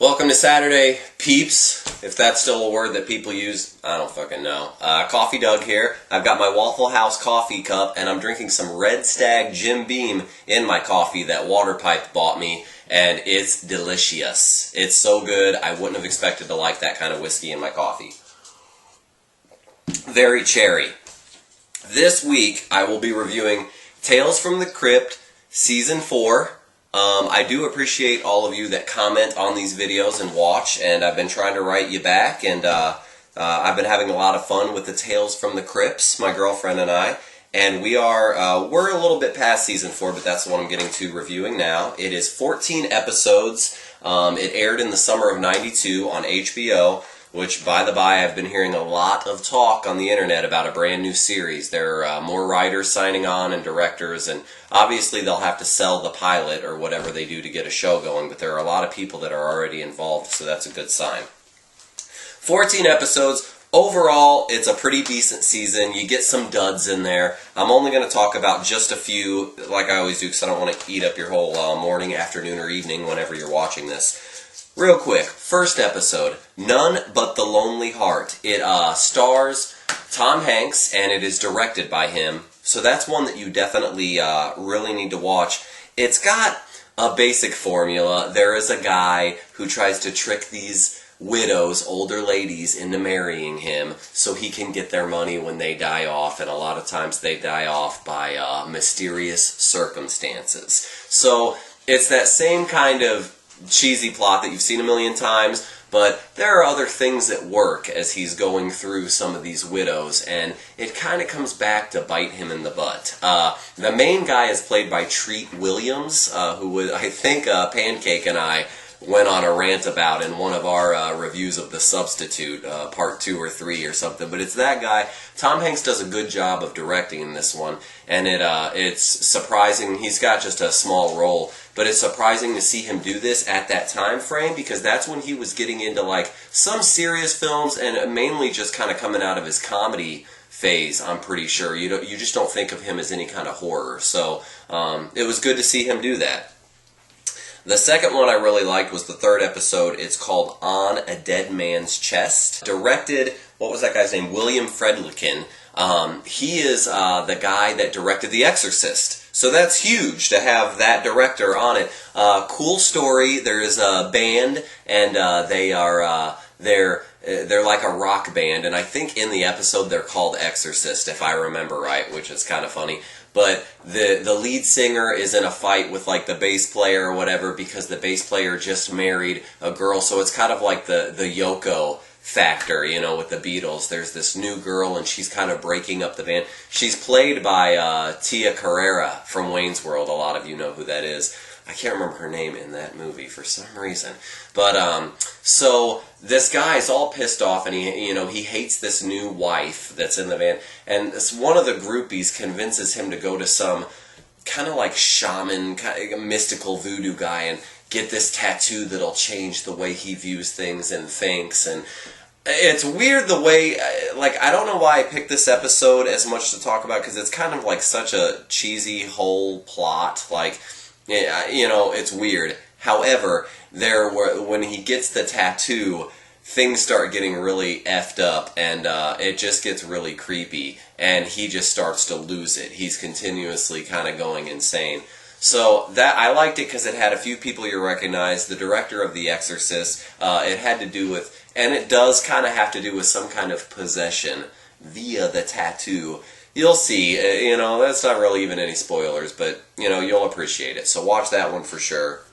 Welcome to Saturday, peeps, if that's still a word that people use. I don't fucking know. Coffee Doug here. I've got my Waffle House coffee cup, and I'm drinking some Red Stag Jim Beam in my coffee that Water Pipe bought me, and it's delicious. It's so good, I wouldn't have expected to like that kind of whiskey in my coffee. Very cherry. This week, I will be reviewing Tales from the Crypt, Season 4. I do appreciate all of you that comment on these videos and watch, and I've been trying to write you back, and I've been having a lot of fun with the Tales from the Crypts, my girlfriend and I, and we're a little bit past Season 4, but that's the one I'm getting to reviewing now. It is 14 episodes. It aired in the summer of '92 on HBO, which, by the by, I've been hearing a lot of talk on the internet about a brand new series. There are more writers signing on and directors, and obviously they'll have to sell the pilot or whatever they do to get a show going, but there are a lot of people that are already involved, so that's a good sign. 14 episodes. Overall, it's a pretty decent season. You get some duds in there. I'm only going to talk about just a few, like I always do, because I don't want to eat up your whole morning, afternoon, or evening whenever you're watching this. Real quick, first episode, None But the Lonely Heart. It stars Tom Hanks, and it is directed by him. So that's one that you definitely really need to watch. It's got a basic formula. There is a guy who tries to trick these widows, older ladies, into marrying him so he can get their money when they die off, and a lot of times they die off by mysterious circumstances. So it's that same kind of cheesy plot that you've seen a million times, but there are other things that work as he's going through some of these widows, and it kind of comes back to bite him in the butt. The main guy is played by Treat Williams, who was, I think Pancake and I went on a rant about in one of our reviews of The Substitute, part 2 or 3 or something, but it's that guy. Tom Hanks does a good job of directing in this one, and it's surprising. He's got just a small role, but it's surprising to see him do this at that time frame, because that's when he was getting into like some serious films and mainly just kind of coming out of his comedy phase, I'm pretty sure. You just don't think of him as any kind of horror, so it was good to see him do that. The second one I really liked was the third episode. It's called On a Dead Man's Chest. Directed, what was that guy's name? William Friedkin. He is the guy that directed The Exorcist. So that's huge to have that director on it. Cool story. There's a band, and they're like a rock band, and I think in the episode they're called Exorcist, if I remember right, which is kind of funny. But the lead singer is in a fight with like the bass player or whatever, because the bass player just married a girl, so it's kind of like the Yoko factor, you know, with the Beatles. There's this new girl, and she's kind of breaking up the band. She's played by Tia Carrera from Wayne's World. A lot of you know who that is. I can't remember her name in that movie for some reason. But, so this guy's all pissed off, and he hates this new wife that's in the band. And one of the groupies convinces him to go to some kind of like shaman, kind of mystical voodoo guy and get this tattoo that'll change the way he views things and thinks. And it's weird the way, like, I don't know why I picked this episode as much to talk about, because it's kind of like such a cheesy whole plot. Like, it's weird. However, when he gets the tattoo, things start getting really effed up, and it just gets really creepy, and he just starts to lose it. He's continuously kind of going insane. So that I liked it because it had a few people you recognize. The director of The Exorcist, it had to do with, and it does kind of have to do with some kind of possession via the tattoo. You'll see, that's not really even any spoilers, but, you'll appreciate it. So watch that one for sure.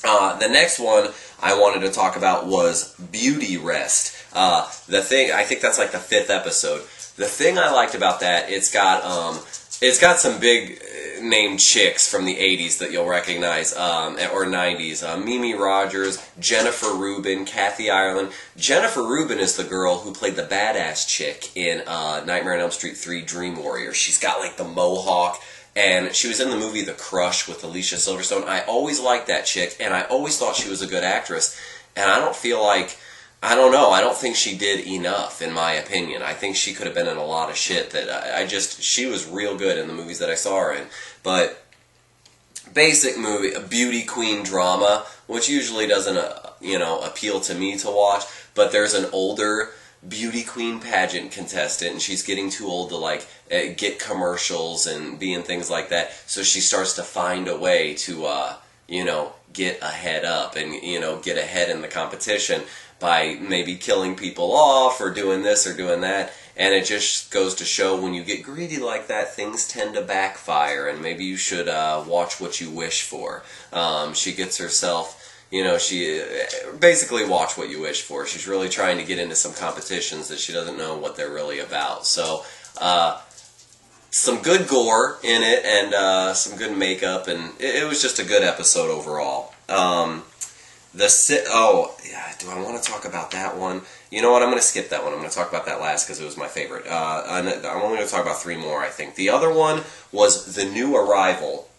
The next one I wanted to talk about was Beauty Rest. I think that's like the 5th episode. The thing I liked about that, it's got some big name chicks from the 80s that you'll recognize, or 90s. Mimi Rogers, Jennifer Rubin, Kathy Ireland. Jennifer Rubin is the girl who played the badass chick in Nightmare on Elm Street 3 Dream Warrior. She's got like the mohawk, and she was in the movie The Crush with Alicia Silverstone. I always liked that chick, and I always thought she was a good actress, and I don't think she did enough, in my opinion. I think she could have been in a lot of shit that she was real good in the movies that I saw her in. But basic movie, a beauty queen drama, which usually doesn't appeal to me to watch. But there's an older beauty queen pageant contestant, and she's getting too old to like get commercials and be in things like that. So she starts to find a way to get ahead up and get ahead in the competition by maybe killing people off or doing this or doing that. And it just goes to show when you get greedy like that, things tend to backfire, and maybe you should watch what you wish for. She gets herself, she basically watch what you wish for. She's really trying to get into some competitions that she doesn't know what they're really about. So, some good gore in it and some good makeup, and it was just a good episode overall. Do I want to talk about that one? You know what, I'm going to skip that one. I'm going to talk about that last because it was my favorite. I'm only going to talk about 3 more, I think. The other one was The New Arrival.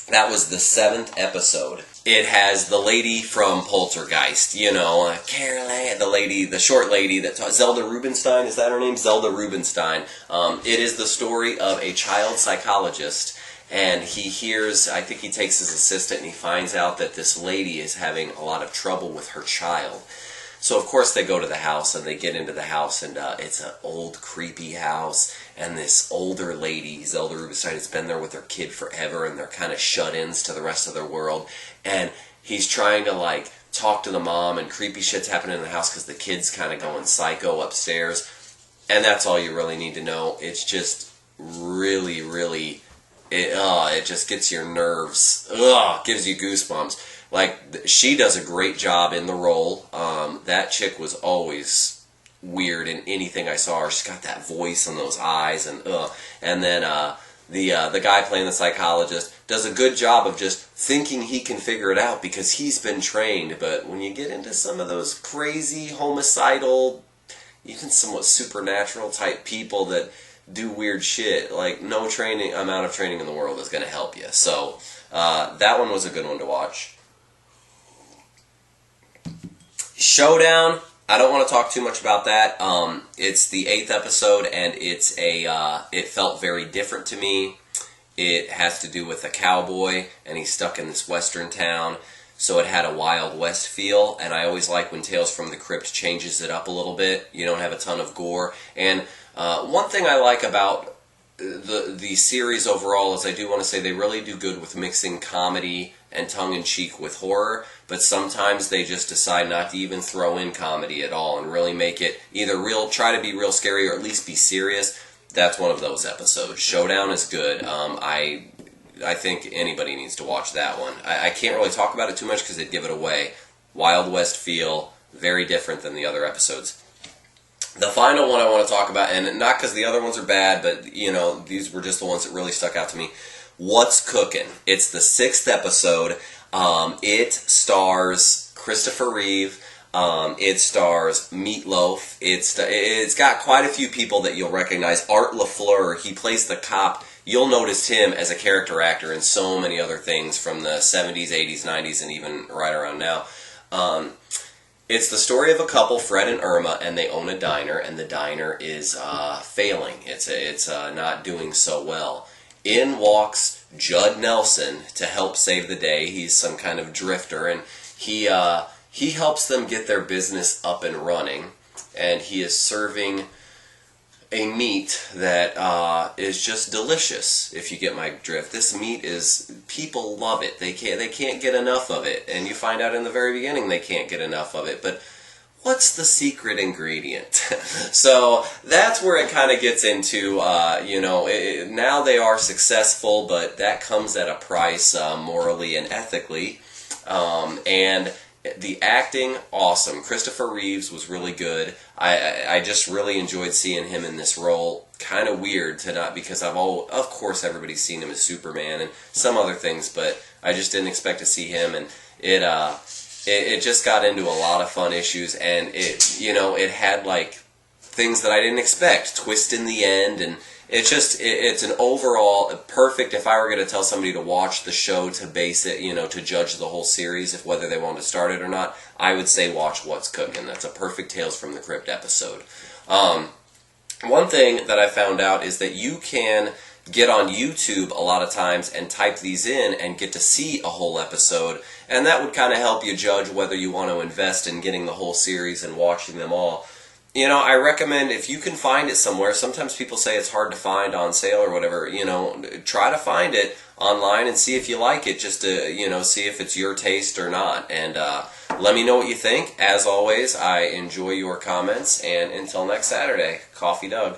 That was the 7th episode. It has the lady from Poltergeist, Caroline, the short lady, Zelda Rubenstein, is that her name? Zelda Rubenstein. It is the story of a child psychologist, and he hears, I think he takes his assistant, and he finds out that this lady is having a lot of trouble with her child. So, of course, they go to the house, and they get into the house, and it's an old, creepy house, and this older lady, Zelda Rubenstein, has been there with her kid forever, and they're kind of shut-ins to the rest of their world, and he's trying to, talk to the mom, and creepy shit's happening in the house because the kid's kind of going psycho upstairs, and that's all you really need to know. It's just really, really, it just gets your nerves, gives you goosebumps. She does a great job in the role. That chick was always weird in anything I saw her. She's got that voice and those eyes, and then the guy playing the psychologist does a good job of just thinking he can figure it out because he's been trained. But when you get into some of those crazy, homicidal, even somewhat supernatural type people that do weird shit, no amount of training in the world is going to help you. So that one was a good one to watch. Showdown, I don't want to talk too much about that. It's the 8th episode, and it felt very different to me. It has to do with a cowboy, and he's stuck in this western town, so it had a Wild West feel, and I always like when Tales from the Crypt changes it up a little bit. You don't have a ton of gore, and one thing I like about the series overall is I do want to say they really do good with mixing comedy and tongue-in-cheek with horror, but sometimes they just decide not to even throw in comedy at all and really make it either try to be real scary or at least be serious. That's one of those episodes. Showdown is good. I think anybody needs to watch that one. I can't really talk about it too much because it'd give it away. Wild West feel, very different than the other episodes. The final one I want to talk about, and not because the other ones are bad, but these were just the ones that really stuck out to me. What's Cookin'? It's the 6th episode. It stars Christopher Reeve. It stars Meatloaf. It's got quite a few people that you'll recognize. Art LaFleur, he plays the cop. You'll notice him as a character actor in so many other things from the 70s, 80s, 90s, and even right around now. It's the story of a couple, Fred and Irma, and they own a diner, and the diner is failing. It's not doing so well. In walks Judd Nelson to help save the day. He's some kind of drifter, and he helps them get their business up and running, and he is serving a meat that is just delicious, if you get my drift. This meat people love it. They can't get enough of it, and you find out in the very beginning they can't get enough of it, but what's the secret ingredient? So that's where it kind of gets into, now they are successful, but that comes at a price morally and ethically. And the acting, awesome. Christopher Reeves was really good. I just really enjoyed seeing him in this role. Kind of weird to not, because of course everybody's seen him as Superman and some other things, but I just didn't expect to see him, and it just got into a lot of fun issues, and it had things that I didn't expect, twist in the end, and it's an overall perfect. If I were going to tell somebody to watch the show to base it, to judge the whole series, if whether they want to start it or not, I would say watch What's Cookin'. That's a perfect Tales from the Crypt episode. One thing that I found out is that you can get on YouTube a lot of times and type these in and get to see a whole episode, and that would kind of help you judge whether you want to invest in getting the whole series and watching them all. You know, I recommend, if you can find it somewhere, sometimes people say it's hard to find on sale or whatever, you know, try to find it online and see if you like it, just to, you know, see if it's your taste or not. And let me know what you think. As always, I enjoy your comments, and until next Saturday, Coffee Doug.